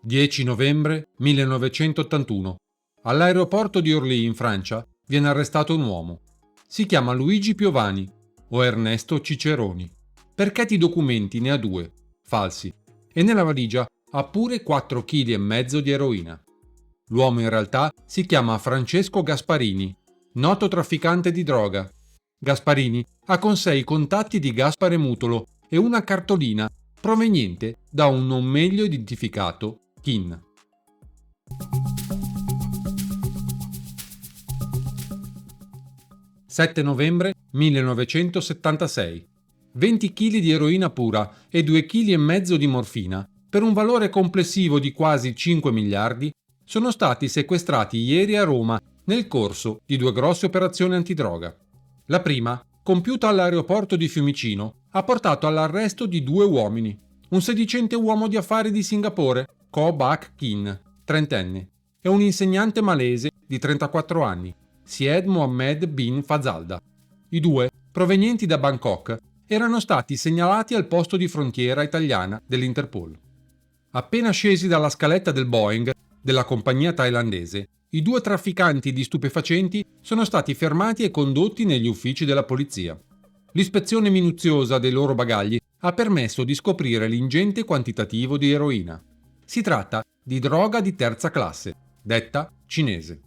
10 novembre 1981. All'aeroporto di Orly in Francia viene arrestato un uomo. Si chiama Luigi Piovani o Ernesto Ciceroni. Perché di documenti ne ha 2, falsi, e nella valigia ha pure 4,5 kg di eroina. L'uomo in realtà si chiama Francesco Gasparini, noto trafficante di droga. Gasparini ha con sé i contatti di Gaspare Mutolo e una cartolina proveniente da un non meglio identificato Kin. «7 novembre 1976. 20 kg di eroina pura e 2,5 kg di morfina, per un valore complessivo di quasi 5 miliardi, sono stati sequestrati ieri a Roma nel corso di 2 grosse operazioni antidroga. La prima, compiuta all'aeroporto di Fiumicino, ha portato all'arresto di 2 uomini. Un sedicente uomo di affari di Singapore, Ko Bak Kin, trentenne, e un insegnante malese di 34 anni, Syed Mohammed bin Fazalda. I 2, provenienti da Bangkok, erano stati segnalati al posto di frontiera italiana dell'Interpol. Appena scesi dalla scaletta del Boeing della compagnia thailandese, i 2 trafficanti di stupefacenti sono stati fermati e condotti negli uffici della polizia. L'ispezione minuziosa dei loro bagagli ha permesso di scoprire l'ingente quantitativo di eroina. Si tratta di droga di terza classe, detta cinese.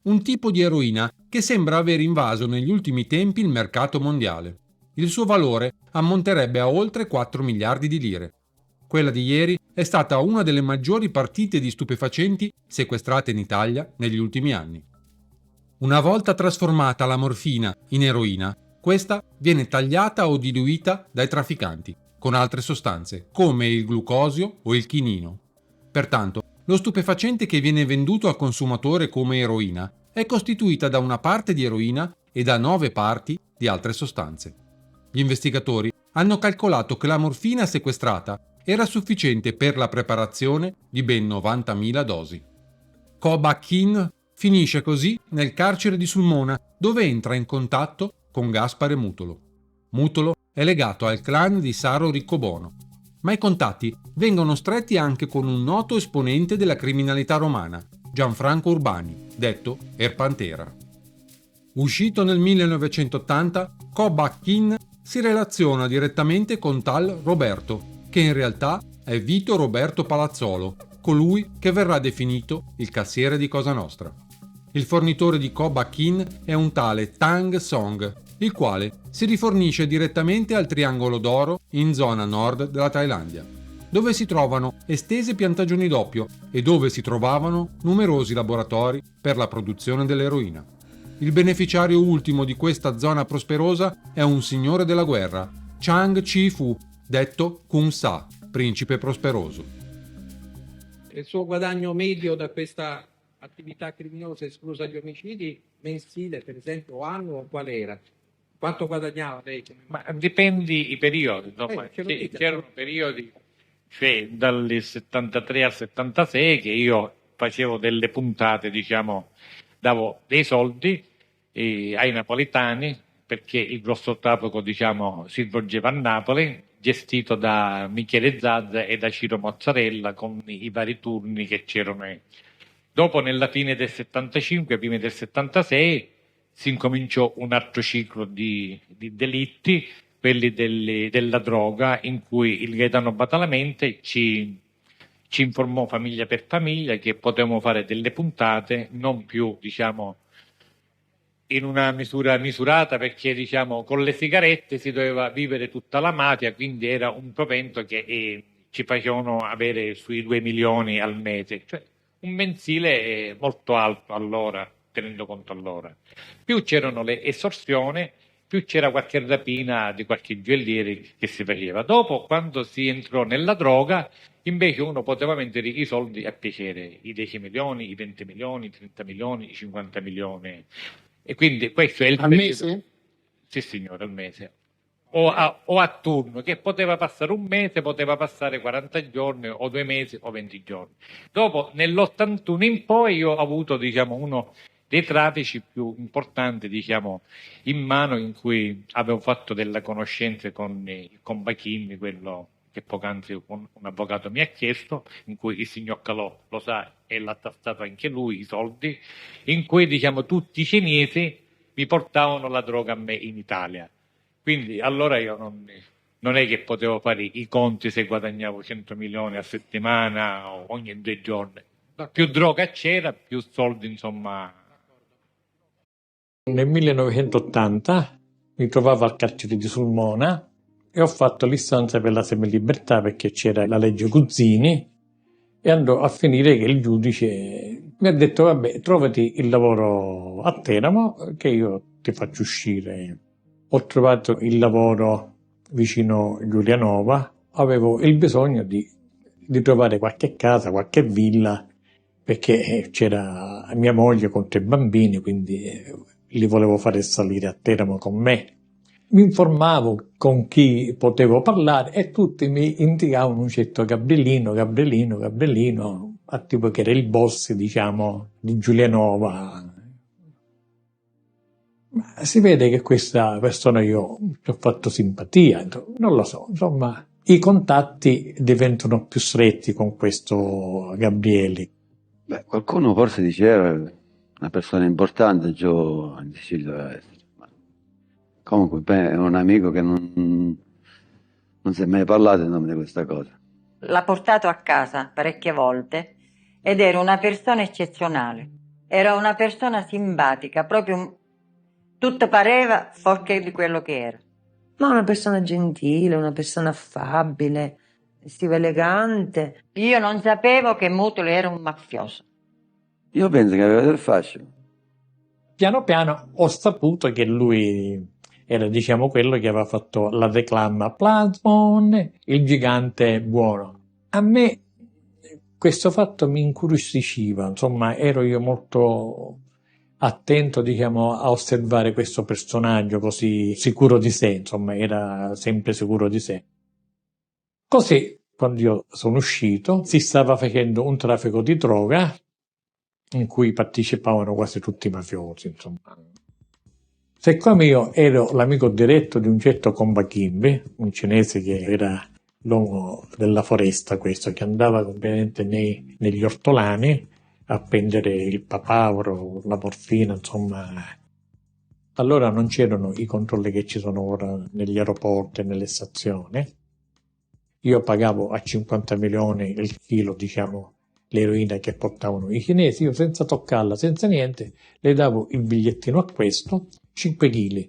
Un tipo di eroina che sembra aver invaso negli ultimi tempi il mercato mondiale. Il suo valore ammonterebbe a oltre 4 miliardi di lire. Quella di ieri è stata una delle maggiori partite di stupefacenti sequestrate in Italia negli ultimi anni. Una volta trasformata la morfina in eroina, questa viene tagliata o diluita dai trafficanti con altre sostanze, come il glucosio o il chinino. Pertanto, lo stupefacente che viene venduto al consumatore come eroina è costituita da una parte di eroina e da 9 parti di altre sostanze. Gli investigatori hanno calcolato che la morfina sequestrata era sufficiente per la preparazione di ben 90.000 dosi. Ko Bak Kin finisce così nel carcere di Sulmona, dove entra in contatto con Gaspare Mutolo. Mutolo è legato al clan di Saro Riccobono, ma i contatti vengono stretti anche con un noto esponente della criminalità romana, Gianfranco Urbani, detto Erpantera. Uscito nel 1980, Ko Bak Kin si relaziona direttamente con tal Roberto, che in realtà è Vito Roberto Palazzolo, colui che verrà definito il cassiere di Cosa Nostra. Il fornitore di Ko Bak Kin è un tale Tang Song, il quale si rifornisce direttamente al Triangolo d'Oro in zona nord della Thailandia, dove si trovano estese piantagioni d'oppio e dove si trovavano numerosi laboratori per la produzione dell'eroina. Il beneficiario ultimo di questa zona prosperosa è un signore della guerra, Chang Chi-fu, detto Kun Sa, principe prosperoso. Il suo guadagno medio da questa attività criminosa, esclusa gli omicidi, mensile per esempio, o annuo, qual era? Quanto guadagnava lei? Ma dipende i periodi, no? C'erano periodi, cioè dal 73 al 76, che io facevo delle puntate, diciamo, davo dei soldi ai napoletani, perché il grosso traffico, diciamo, si svolgeva a Napoli, gestito da Michele Zazza e da Ciro Mozzarella, con i vari turni che c'erano. Dopo, nella fine del 75, prima del 76, si incominciò un altro ciclo di delitti, quelli della droga, in cui il Gaetano Badalamenti ci informò famiglia per famiglia che potevamo fare delle puntate, non più, diciamo, in una misura misurata, perché, diciamo, con le sigarette si doveva vivere tutta la mafia, quindi era un provento che ci facevano avere sui 2 milioni al mese, cioè un mensile molto alto allora, tenendo conto allora. Più c'erano le estorsioni, più c'era qualche rapina di qualche gioielliere che si faceva. Dopo, quando si entrò nella droga, invece uno poteva vendere i soldi a piacere, i 10 milioni, i 20 milioni, i 30 milioni, i 50 milioni. E quindi questo è il al mese? Sì, signore, al mese. O a turno, che poteva passare un mese, poteva passare 40 giorni, o 2 mesi, o 20 giorni. Dopo, nell'81 in poi, io ho avuto, diciamo, uno dei traffici più importanti, diciamo, in mano, in cui avevo fatto delle conoscenze con Bachini, quello che poc'anzi un avvocato mi ha chiesto, in cui il signor Calò lo sa e l'ha tastato anche lui, i soldi, in cui diciamo tutti i cinesi mi portavano la droga a me in Italia. Quindi allora io non è che potevo fare i conti se guadagnavo 100 milioni a settimana o ogni 2 giorni. Più droga c'era, più soldi, insomma. Nel 1980 mi trovavo al carcere di Sulmona e ho fatto l'istanza per la semilibertà perché c'era la legge Guzzini e andò a finire che il giudice mi ha detto vabbè, trovati il lavoro a Teramo che io ti faccio uscire. Ho trovato il lavoro vicino Giulianova, avevo il bisogno di trovare qualche casa, qualche villa, perché c'era mia moglie con 3 bambini, quindi li volevo fare salire a Teramo con me. Mi informavo con chi potevo parlare e tutti mi indicavano un certo Gabrielino, a tipo che era il boss, diciamo, di Giulianova. Ma si vede che questa persona io ci ho fatto simpatia, non lo so, insomma, i contatti diventano più stretti con questo Gabrieli. Beh, qualcuno forse diceva una persona importante giù in Sicilia doveva essere. Ma comunque è un amico che non si è mai parlato in nome di questa cosa. L'ha portato a casa parecchie volte ed era una persona eccezionale. Era una persona simpatica, proprio tutto pareva fuorché di quello che era. Ma una persona gentile, una persona affabile, vestiva elegante. Io non sapevo che Mutoli era un mafioso. Io penso che aveva del fascino. Piano piano ho saputo che lui era, diciamo, quello che aveva fatto la declamma Plasmon, il gigante buono. A me questo fatto mi incuriosiva, insomma, ero io molto attento, diciamo, a osservare questo personaggio così sicuro di sé, insomma, era sempre sicuro di sé. Così, quando io sono uscito, si stava facendo un traffico di droga in cui partecipavano quasi tutti i mafiosi, insomma. Siccome io ero l'amico diretto di un certo Komba Kimbe, un cinese che era l'uomo della foresta, questo, che andava ovviamente negli ortolani a prendere il papavero, la morfina, insomma. Allora non c'erano i controlli che ci sono ora negli aeroporti e nelle stazioni. Io pagavo a 50 milioni il chilo, diciamo, l'eroina che portavano i cinesi, io senza toccarla, senza niente, le davo il bigliettino a questo, 5 kg,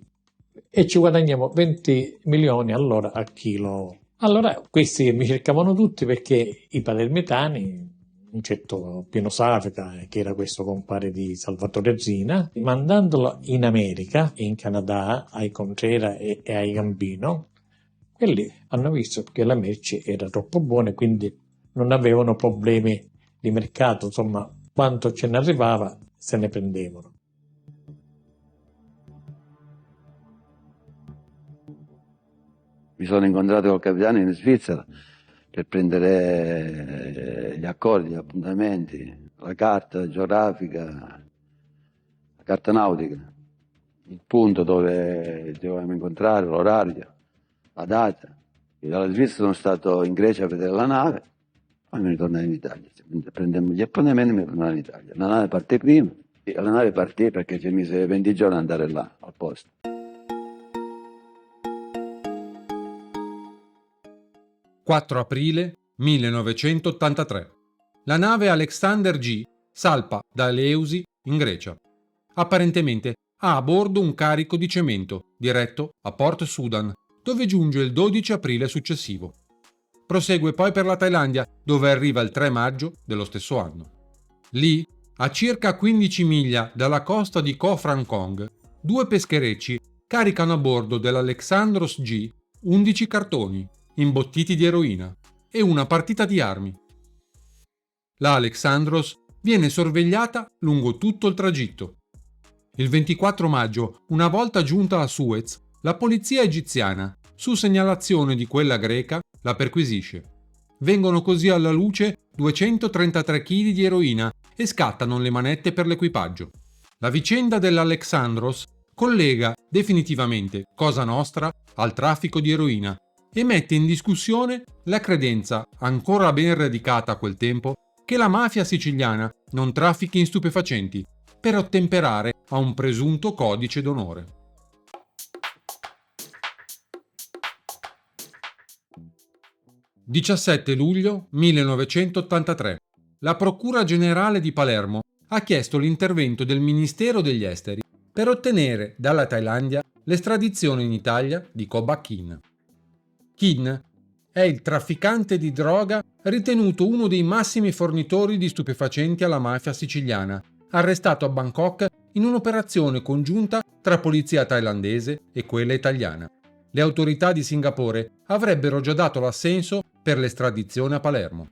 e ci guadagniamo 20 milioni allora al chilo. Allora questi mi cercavano tutti perché i palermitani, un certo Pino Safeca, che era questo compare di Salvatore Zina, mandandolo in America, in Canada, ai Contreras e ai Gambino, quelli hanno visto che la merce era troppo buona, quindi non avevano problemi di mercato, insomma, quanto ce ne arrivava se ne prendevano. Mi sono incontrato col capitano in Svizzera per prendere gli accordi, gli appuntamenti, la carta geografica, la carta nautica, il punto dove dovevamo incontrare, l'orario, la data. Io dalla Svizzera sono stato in Grecia a vedere la nave, poi mi ritornai in Italia. Prendemmo gli appuntamenti e mi tornavo in Italia. La nave partì prima, e la nave partì perché ci mise 20 giorni ad andare là, al posto. «4 aprile 1983. La nave Alexander G salpa da Eleusi in Grecia. Apparentemente ha a bordo un carico di cemento diretto a Port Sudan, dove giunge il 12 aprile successivo. Prosegue poi per la Thailandia, dove arriva il 3 maggio dello stesso anno. Lì, a circa 15 miglia dalla costa di Koh Phrang Kong, 2 pescherecci caricano a bordo dell'Alexandros G 11 cartoni imbottiti di eroina e una partita di armi. La Alexandros viene sorvegliata lungo tutto il tragitto. Il 24 maggio, una volta giunta a Suez, la polizia egiziana, su segnalazione di quella greca, la perquisisce. Vengono così alla luce 233 kg di eroina e scattano le manette per l'equipaggio. La vicenda dell'Alexandros collega definitivamente Cosa Nostra al traffico di eroina, e mette in discussione la credenza, ancora ben radicata a quel tempo, che la mafia siciliana non traffichi in stupefacenti per ottemperare a un presunto codice d'onore. – 17 luglio 1983. La Procura Generale di Palermo ha chiesto l'intervento del Ministero degli Esteri per ottenere dalla Thailandia l'estradizione in Italia di Koba Kin. Kin è il trafficante di droga ritenuto uno dei massimi fornitori di stupefacenti alla mafia siciliana, arrestato a Bangkok in un'operazione congiunta tra polizia thailandese e quella italiana. Le autorità di Singapore avrebbero già dato l'assenso per l'estradizione a Palermo.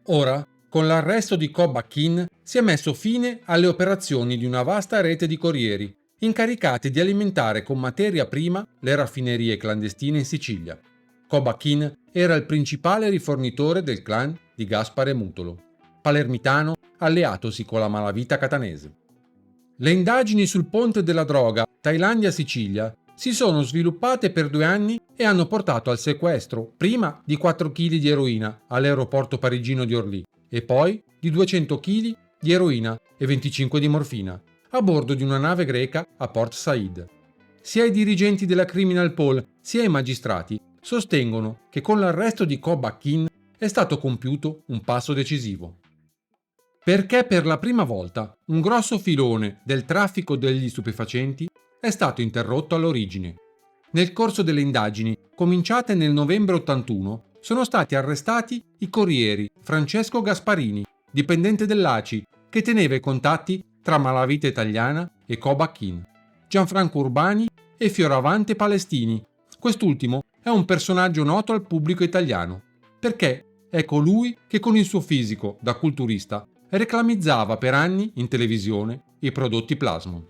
Ora, con l'arresto di Koba Kin, si è messo fine alle operazioni di una vasta rete di corrieri, incaricati di alimentare con materia prima le raffinerie clandestine in Sicilia. Koba Kin era il principale rifornitore del clan di Gaspare Mutolo, palermitano alleatosi con la malavita catanese. Le indagini sul ponte della droga Thailandia-Sicilia si sono sviluppate per 2 anni e hanno portato al sequestro prima di 4 kg di eroina all'aeroporto parigino di Orly e poi di 200 kg di eroina e 25 di morfina a bordo di una nave greca a Port Said. Sia i dirigenti della Criminal Pool sia i magistrati sostengono che con l'arresto di Koba Kin è stato compiuto un passo decisivo. Perché per la prima volta un grosso filone del traffico degli stupefacenti è stato interrotto all'origine. Nel corso delle indagini, cominciate nel novembre 81, sono stati arrestati i corrieri Francesco Gasparini, dipendente dell'ACI, che teneva i contatti tra malavita italiana e Koba Kin, Gianfranco Urbani e Fioravante Palestini. Quest'ultimo è un personaggio noto al pubblico italiano, perché è colui che con il suo fisico da culturista reclamizzava per anni in televisione i prodotti Plasmon.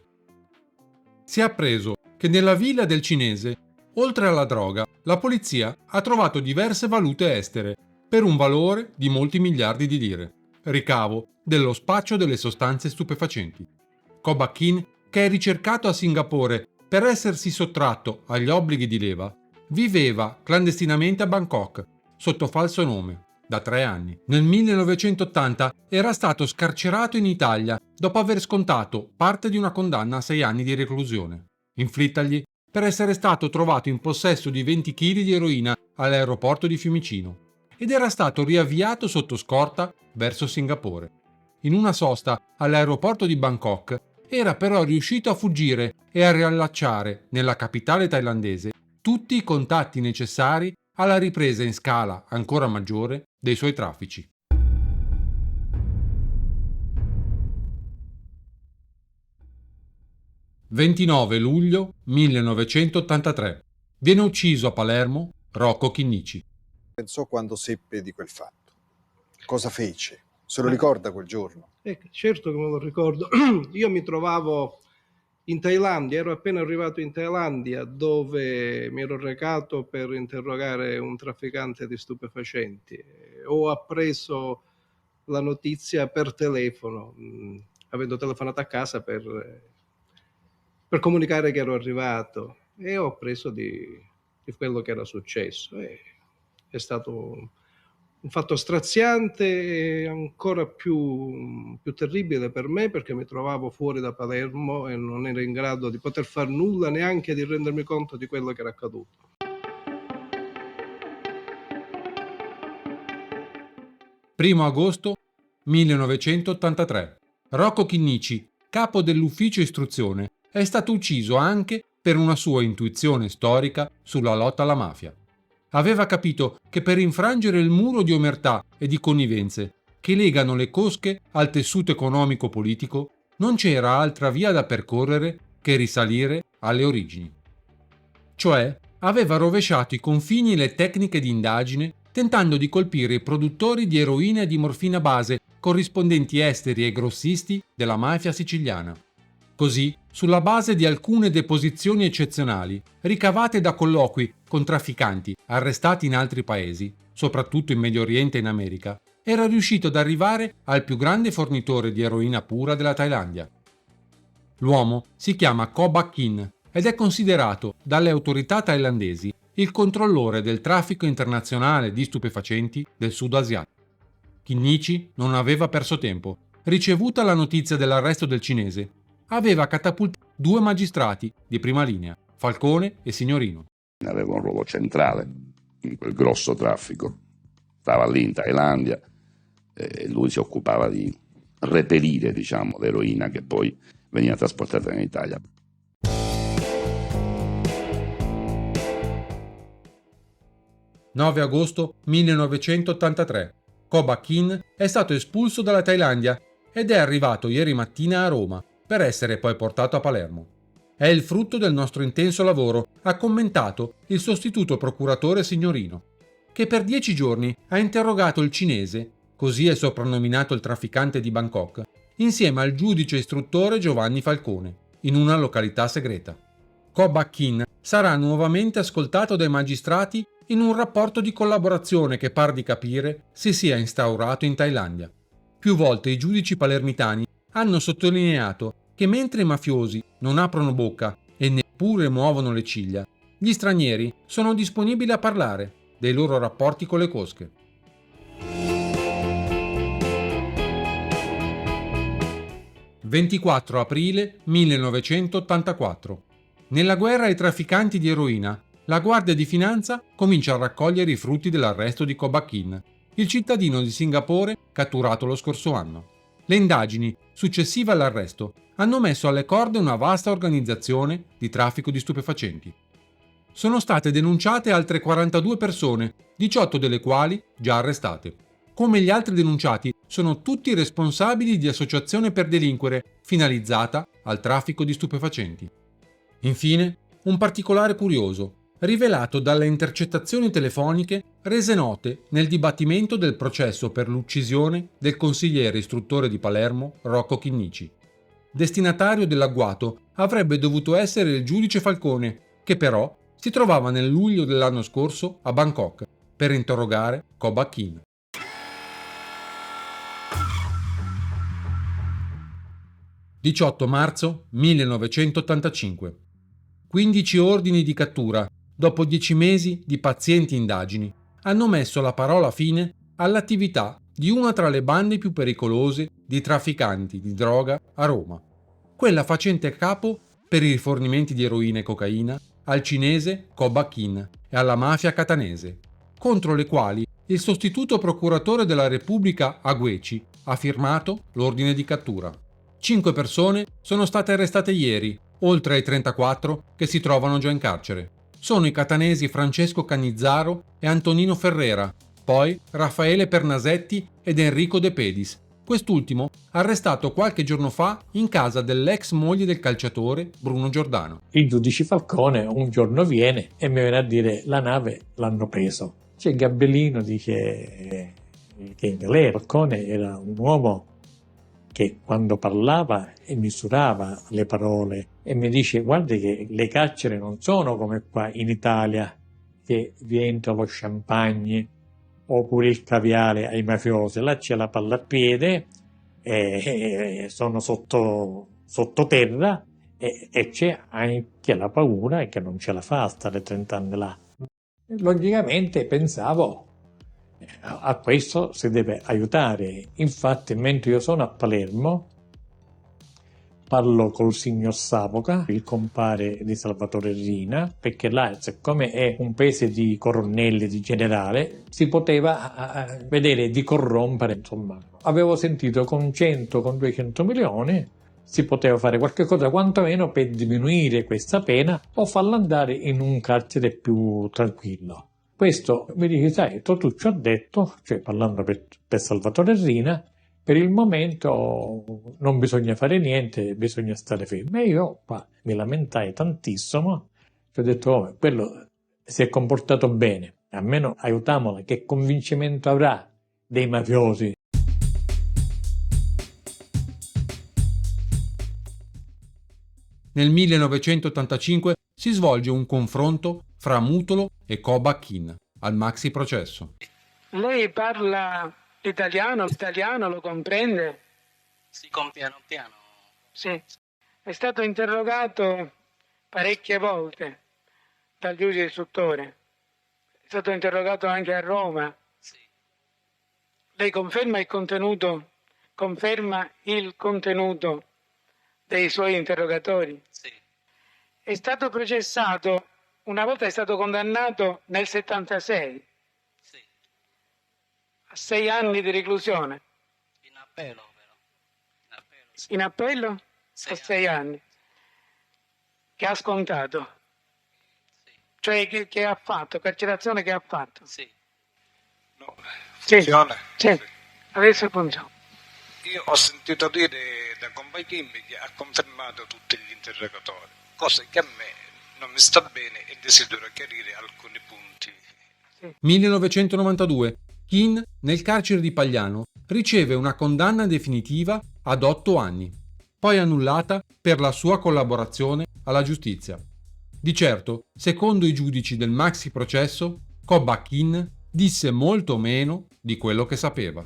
Si è appreso che nella villa del cinese, oltre alla droga, la polizia ha trovato diverse valute estere per un valore di molti miliardi di lire, ricavo dello spaccio delle sostanze stupefacenti. Koba Kin, che è ricercato a Singapore per essersi sottratto agli obblighi di leva, viveva clandestinamente a Bangkok sotto falso nome da 3 anni. Nel 1980 era stato scarcerato in Italia dopo aver scontato parte di una condanna a 6 anni di reclusione, inflittagli per essere stato trovato in possesso di 20 kg di eroina all'aeroporto di Fiumicino ed era stato riavviato sotto scorta verso Singapore. In una sosta all'aeroporto di Bangkok era però riuscito a fuggire e a riallacciare nella capitale thailandese tutti i contatti necessari alla ripresa in scala ancora maggiore dei suoi traffici. – 29 luglio 1983. Viene ucciso a Palermo Rocco Chinnici. Pensò quando seppe di quel fatto? Cosa fece? Se lo ricorda quel giorno? Certo che me lo ricordo. Io mi trovavo in Thailandia, ero appena arrivato in Thailandia, dove mi ero recato per interrogare un trafficante di stupefacenti. Ho appreso la notizia per telefono, avendo telefonato a casa per comunicare che ero arrivato, e ho appreso di quello che era successo. È stato un fatto straziante e ancora più terribile per me, perché mi trovavo fuori da Palermo e non ero in grado di poter fare nulla, neanche di rendermi conto di quello che era accaduto. Primo agosto 1983. Rocco Chinnici, capo dell'ufficio istruzione, è stato ucciso anche per una sua intuizione storica sulla lotta alla mafia. Aveva capito che per infrangere il muro di omertà e di connivenze che legano le cosche al tessuto economico-politico non c'era altra via da percorrere che risalire alle origini. Cioè, aveva rovesciato i confini e le tecniche di indagine tentando di colpire i produttori di eroina e di morfina base, corrispondenti esteri e grossisti della mafia siciliana. Così, sulla base di alcune deposizioni eccezionali, ricavate da colloqui con trafficanti arrestati in altri paesi, soprattutto in Medio Oriente e in America, era riuscito ad arrivare al più grande fornitore di eroina pura della Thailandia. L'uomo si chiama Koba Kin ed è considerato dalle autorità thailandesi il controllore del traffico internazionale di stupefacenti del sud asiatico. Chinnici non aveva perso tempo. Ricevuta la notizia dell'arresto del cinese, aveva catapultato 2 magistrati di prima linea, Falcone e Signorino. Aveva un ruolo centrale in quel grosso traffico. Stava lì in Thailandia e lui si occupava di reperire, diciamo, l'eroina che poi veniva trasportata in Italia. «9 agosto 1983. Ko Back-in è stato espulso dalla Thailandia ed è arrivato ieri mattina a Roma per essere poi portato a Palermo. È il frutto del nostro intenso lavoro», ha commentato il sostituto procuratore Signorino, che per 10 giorni ha interrogato il cinese, così è soprannominato il trafficante di Bangkok, insieme al giudice istruttore Giovanni Falcone, in una località segreta. Ko Back-in sarà nuovamente ascoltato dai magistrati in un rapporto di collaborazione che par di capire si sia instaurato in Thailandia. Più volte i giudici palermitani hanno sottolineato che mentre i mafiosi non aprono bocca e neppure muovono le ciglia, gli stranieri sono disponibili a parlare dei loro rapporti con le cosche. «24 aprile 1984. Nella guerra ai trafficanti di eroina, la Guardia di Finanza comincia a raccogliere i frutti dell'arresto di Ko Back-in, il cittadino di Singapore catturato lo scorso anno. Le indagini successive all'arresto hanno messo alle corde una vasta organizzazione di traffico di stupefacenti. Sono state denunciate altre 42 persone, 18 delle quali già arrestate. Come gli altri denunciati, sono tutti responsabili di associazione per delinquere finalizzata al traffico di stupefacenti. Infine, un particolare curioso, rivelato dalle intercettazioni telefoniche rese note nel dibattimento del processo per l'uccisione del consigliere istruttore di Palermo Rocco Chinnici. Destinatario dell'agguato avrebbe dovuto essere il giudice Falcone, che però si trovava nel luglio dell'anno scorso a Bangkok per interrogare Ko Back-in. «18 marzo 1985. 15 ordini di cattura, dopo 10 mesi di pazienti indagini, hanno messo la parola fine all'attività di una tra le bande più pericolose di trafficanti di droga a Roma, quella facente capo per i rifornimenti di eroina e cocaina al cinese Ko Back-in e alla mafia catanese, contro le quali il sostituto procuratore della Repubblica Agueci ha firmato l'ordine di cattura. 5 persone sono state arrestate ieri, oltre ai 34 che si trovano già in carcere. Sono i catanesi Francesco Cannizzaro e Antonino Ferrera, poi Raffaele Pernasetti ed Enrico De Pedis, quest'ultimo arrestato qualche giorno fa in casa dell'ex moglie del calciatore Bruno Giordano. Il giudice Falcone un giorno viene e mi viene a dire: la nave l'hanno preso. C'è Gabellino, dice che lei, Falcone, era un uomo che quando parlava e misurava le parole, e mi dice: guardi che le carceri non sono come qua in Italia, che vi entra lo champagne oppure il caviale ai mafiosi. Là c'è la pallapiede, sono sottoterra e c'è anche la paura che non ce la fa a stare 30 anni là. Logicamente pensavo, a questo si deve aiutare. Infatti, mentre io sono a Palermo, parlo col signor Savoca, il compare di Salvatore Rina, perché là, siccome è un paese di coronelli, di generale, si poteva vedere di corrompere, insomma. Avevo sentito con 100, con 200 milioni si poteva fare qualche cosa quantomeno per diminuire questa pena o farla andare in un carcere più tranquillo. Questo mi dice: sai, tu ci ho detto, cioè parlando per Salvatore Rina, per il momento non bisogna fare niente, bisogna stare fermi. E io qua mi lamentai tantissimo, ci ho detto: oh, quello si è comportato bene, almeno aiutiamola, che convincimento avrà dei mafiosi? Nel 1985 si svolge un confronto fra Mutolo e Ko Back-in al maxi processo. Lei parla italiano, lo comprende? Sì, con piano piano. Sì, è stato interrogato parecchie volte dal giudice istruttore. stato interrogato anche a Roma. Sì. Lei conferma il contenuto dei suoi interrogatori? Sì. È stato processato, una volta è stato condannato nel 76 Sì. a 6 anni di reclusione. In appello però. In appello, sì. In appello? Sei A 6 anni. Che ha scontato. Sì. Cioè che ha fatto, carcerazione che ha fatto. Sì. No, Sì. funziona? Sì. Adesso funziona. Io ho sentito dire da Compagimbi che ha confermato tutti gli interrogatori, cosa che a me non mi sta bene e desidero chiarire alcuni punti. 1992. Kin, nel carcere di Pagliano, riceve una condanna definitiva ad 8 anni, poi annullata per la sua collaborazione alla giustizia. Di certo, secondo i giudici del maxi processo, Cobba Kin disse molto meno di quello che sapeva.